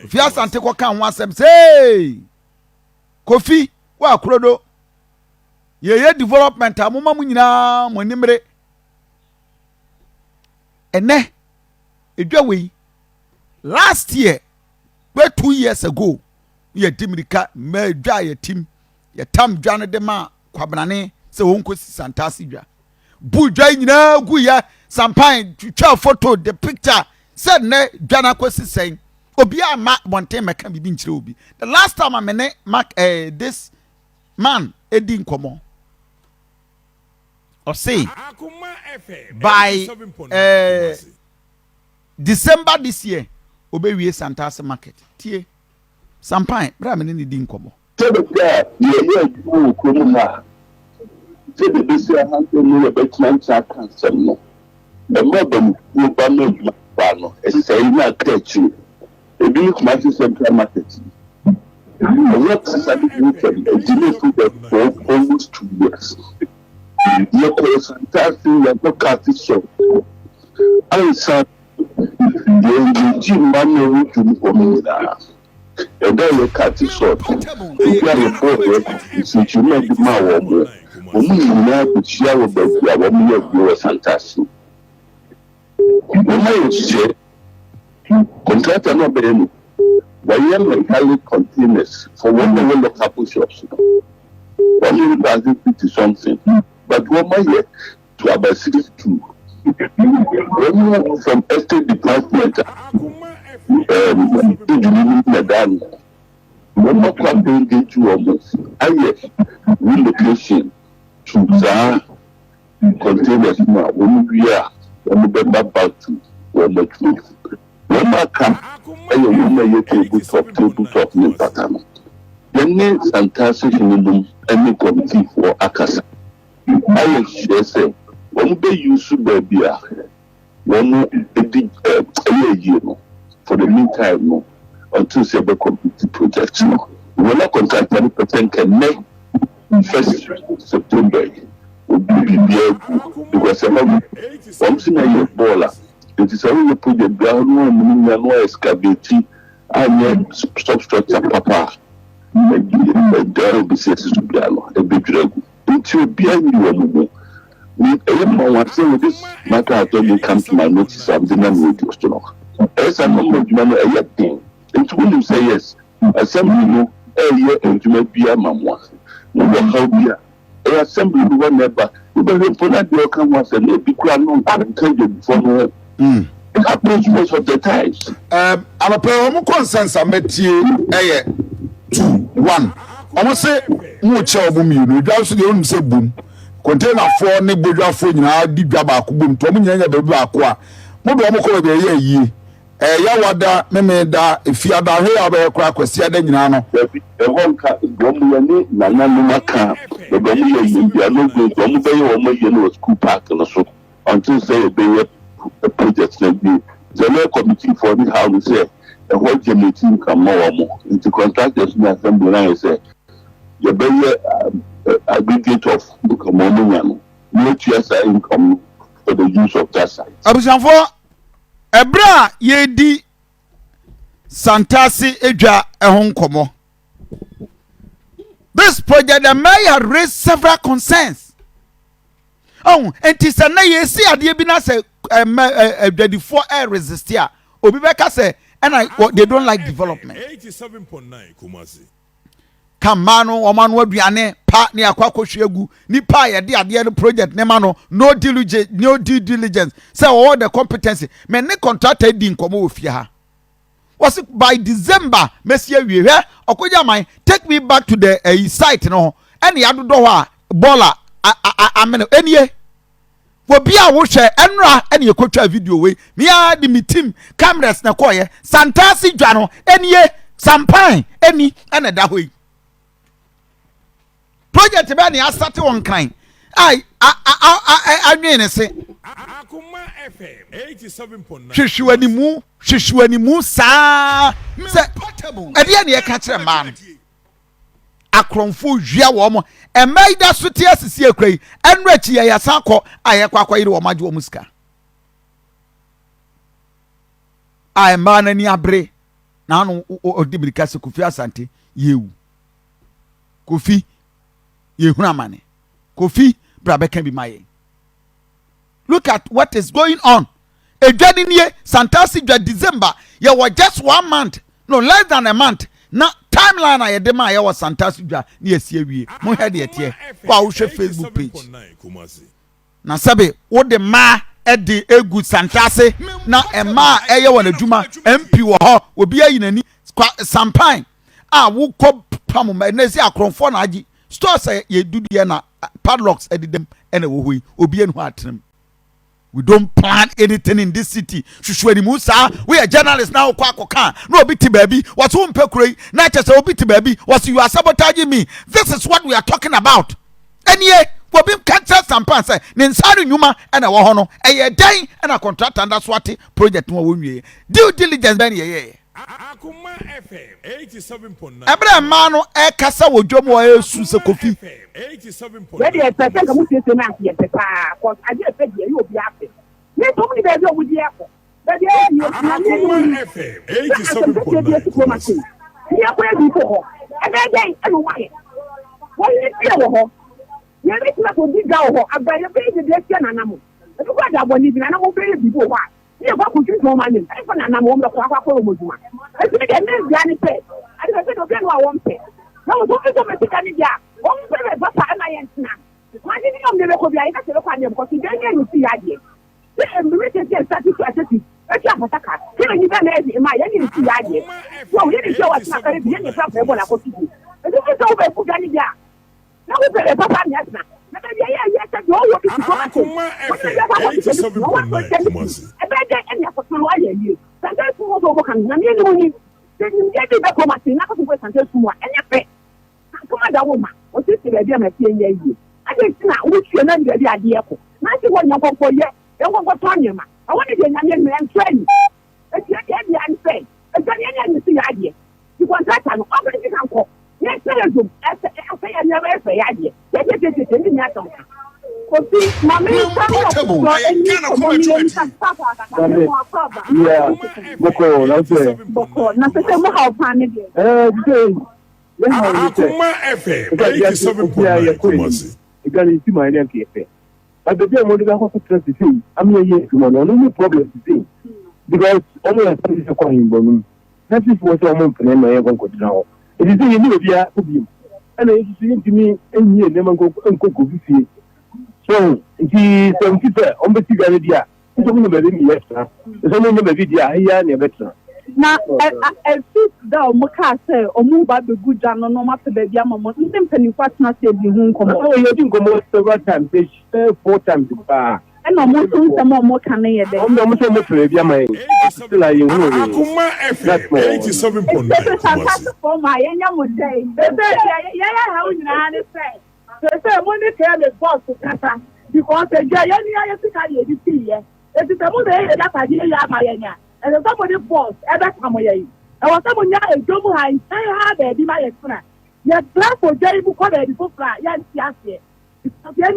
Fi Asante ko kan ho asem say Kofi wa krodo ye development amoma mu nyina mo nimre ene edwa we last year 2 years ago ye dimirika ma dwa ye tim ye tam dwa no de ma kwabrane se wonko Santasi dwa bu dwa nyina gu ya sampan twa photo the picture said ne dwa na kwesi sen obi ama bonten meka bibi nchire obi the last time I met this man edi nkomo or say by December this year obewie Santasi market tie sampan bra me ne di nkomo tebeka ye ku kono ma tebe se hanto no betman chaka semno e mabam ku ba no ba no e se ina krechi e bi kuma se central market what is that weekend a delay for almost 2 years ye ko Santasi ya pokati so ansa ye ji manu rutu ko mi da and then you cut it short. If you are a boy, since you make the man warm, when you know to share with the woman you are Santasi. When I say, contract not being why you mentally containers for one of the couple shops. One you does it something, but one my year to about 62. When you from estate department. Madam, one more campaign to almost relocation to the containers. When we are back to one more truth. One more camp, I will table top new pattern. Then Santasi in any committee for Akasa. I will say, one day you should be one year. For the meantime, no, until the complete project, no. We will not contract 10% can make 1st September. Will be because something I have baller. It is only a project ground, no excavating, and substructure, papa. And there will be sets to be a big drug. It will be a new one. This matter I told you come to my notice. I'm the man with you. As a number of men are yet thing. And to him say yes. Assembly no a year and to make be a mamma. No one help here. A assembly one never. You better put that your come once and maybe grand no and tell you before. It happens most of the times. I'm a pair of consensus. I met you 2 1. I say much of you. Just the only say boom. Container 4 ne bodwa fo nyina di dwa ba ko boom to mo nyanya be ba ko a mo do mo ko be ye ya wada meme da efiada he aba ekwa kwasi ada nyina no e honka gomu yani na nanu maka e gomu ye bia no go gomu be ye omo ye no school park no so until say be a project na be the committee for the house say e ho meeting kan mo omo into contractors na assembly na say ye be aggregate of the common income for the use of that site. Abusanfo ebra yedi Santasi edwa ehonkomo. This project the mayor raised several concerns. Oh, and it is a na yesi ade bi na say edwadifo resist here. Obi beka say and they don't like development. 87.9 Kumasi. Kamano omanu aduane pa ne akwakwohwegu ni pa ye de ade project ne ma no due diligence say all the competency me ne contractor di nkomo ofie ha was by December mesia wie hwe okoja man take me back to the site no ene yadodo ho a baller amene enie wo bia wo hwe enra ene yekotwa video we me ya di mi team cameras na koye Santasi dwa no enie sampan eni ene da hoi project be na start one kind I mean say Akoma FM 87.9 hwehwani mu sa say e de na ye ka kire man akronfo hwia wo mo e maida so tie asisi akrai enra chi ya san kọ aye kwakwa yire wo maje wo muska ai man ani abre na no odi birika se Kofi Asante yewu Kofi yehunu amane Kofi brabeka bi maye. Look at what is going on. Edwadi nie Santasi dwa December ye was just 1 month, no less than a month. Na timeline a ye de ma ye was Santasi dwa ne asie wie. Mo head ye tie kwa wo hwe Facebook page. Na sabe wo de ma e de egu Santasi na ema eye won adwuma MP wo ho obi ayi nani Sampan a wo kɔ pamoma na si akronfo na agi stores ye dudie na padlocks edidem ena wo hoi obi enu atrem. We don't plan anything in this city. Shushweni Musa, we are journalists now. No biti baby. What's home pekuri? Not just obiti baby. What's you are sabotaging me? This is what we are talking about. And yeah, we been cancer some pants. Ninsari Numa and a wahono. A day and a contract and that's what project no due diligence. Then yeah. Akoma FM 87.9. Abraham Mano e kasa wo dwomo e sunse Kofi. 87.9. Where the person come to say na here papa cause I just said you obi afi. Me to me be obi di afo. Be dey you Akoma FM 87.9. Ya ko e bi ko ho. E be dey e no wa ye. Wo ni ti e wo ho. Ya ni ti na ko di ga ho. Agbaye be dey tia na namu. E ko ga da bo ni bi na ko be bi bo ho. You go to your money. I found a number of the Aqua. I think I made Granny Pay. I don't know if I want pay. No, don't go to Canada. One very papa and I am now. Why did you never go behind us? Because you don't see idea. The British started to assist you. That's your attacker. Killing you in my any see idea. So you didn't show us not very many problem. What I put you. I don't know where to Canada. Now we better papa yes now. Akoma FM 87.9. And for some while you. Sometimes you want to work on the then you get the back of my thing. Not to wait until tomorrow. And your pay. Come on, that woman. What is the idea? My 10 years. I think now, which you're not the idea. Not the one you go for yet. You won't go to you. I want to get an young man train. It's not the unfair. It's not the end of the idea. You want that time. Open the camp. Yes, I do. I say, I never say idea. Let me get it in the atom. Yeah, Boko, that's it. Boko, nothing how panic. Akoma FM 87.9. You can see my name here. But the day I'm going to go to the thing, I'm here to know no problem to see. Because only a person is calling Bonum. That is what I'm going to name my own could now. It is a new idea to be. And it seems to me, and you never go and cook with you. So, he said, on the cigarette, it's only a very yes, sir. It's only a video here and a better. Now, I sit down, Mokase, or move by the good Jan, no matter the Yamamo, even penny partner said you won't come. Oh, you didn't come several times, 4 times. And almost some more can I get. I'm not so much for Yamai. Still, I know. Akoma FM 87.9. For my young would say, yeah, how you understand? Say, when they tell the boss to Kata, because the giant I think I did see, it is a mother that I did Yamaya, and somebody boss, ever come away. I was someone young, Jomo, I had a demand. Yet, black for Jerry Bukola before fly, yes, yes. The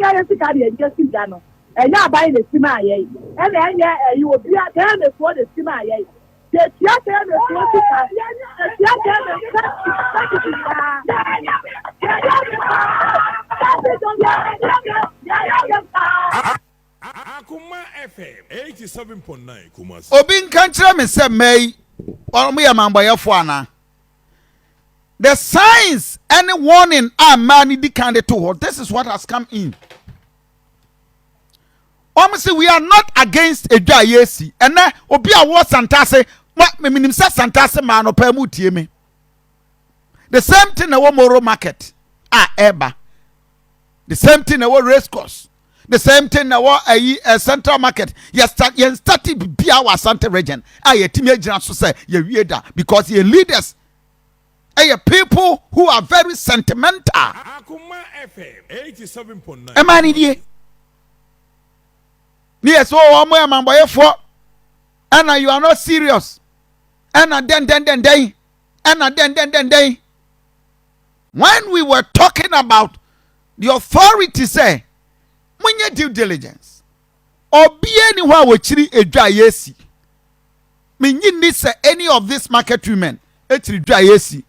other think I did just in Dano, and now by the Sima, and then you will be at the end before the Sima. The Akoma FM 87.9 Kumasi. Obin kanchira me se may omo ya mamboyefo ana. The signs any warning man di kan de to. This is what has come in. Say we are not against Edwa Yesi. And obi a wo Santasi, me minim say Santasi man no pa mu tie me. The same thing na wo Moro market. Eba. The same thing na wo race course. The same thing na wo central market. Yes started be our Asante region. Ye timi agina so say ye wieda because ye leaders people who are very sentimental. Akoma FM 87.9. Emani die. Yes, oh, I'm a boy and you are not serious. And then. When we were talking about the authority, say, when you due diligence, or be anywhere with Edwa Yesi, me nyini say any of these market women etiri dwa yesi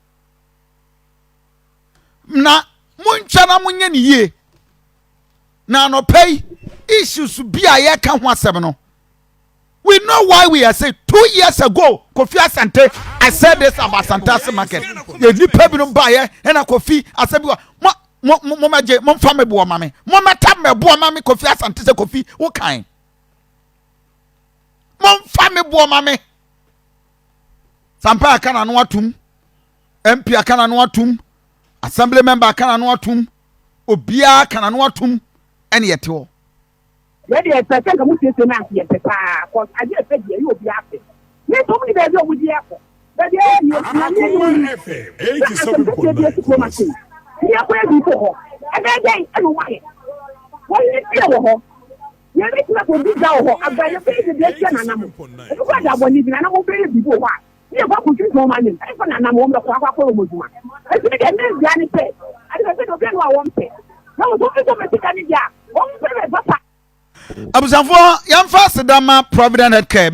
na muncha na munye ni ye na no pay issues bi a ye ka ho asem no. We know why we are saying 2 years ago, Kofi Asante, I said this about Santasi market. You need people to buy it, and a Kofi, I said, Mom family boy, mammy, Mama Tammy, boy, mammy, Kofi Asante, Kofi, what kind? Mom family boy, mammy. Sampa can anwatum, MP can anwatum, Assembly member can anwatum, Obia can anwatum, and yet all. Ready a person who says to Nancy at the car, because I just said you will be happy. Let me be able with the apple. But yeah, you Akoma FM 87.9. Here, where before, and then and why? What is it? You're making up a big hour. I'm going to pay the desk and I'm what I want even and I will pay before why. Yeah, what could you know money? I found an amount of Aqua. I think I meant Granny said, I don't know what I want to pay. No, don't be so much. One very Abusanfo yamfa sedama Provident Healthcare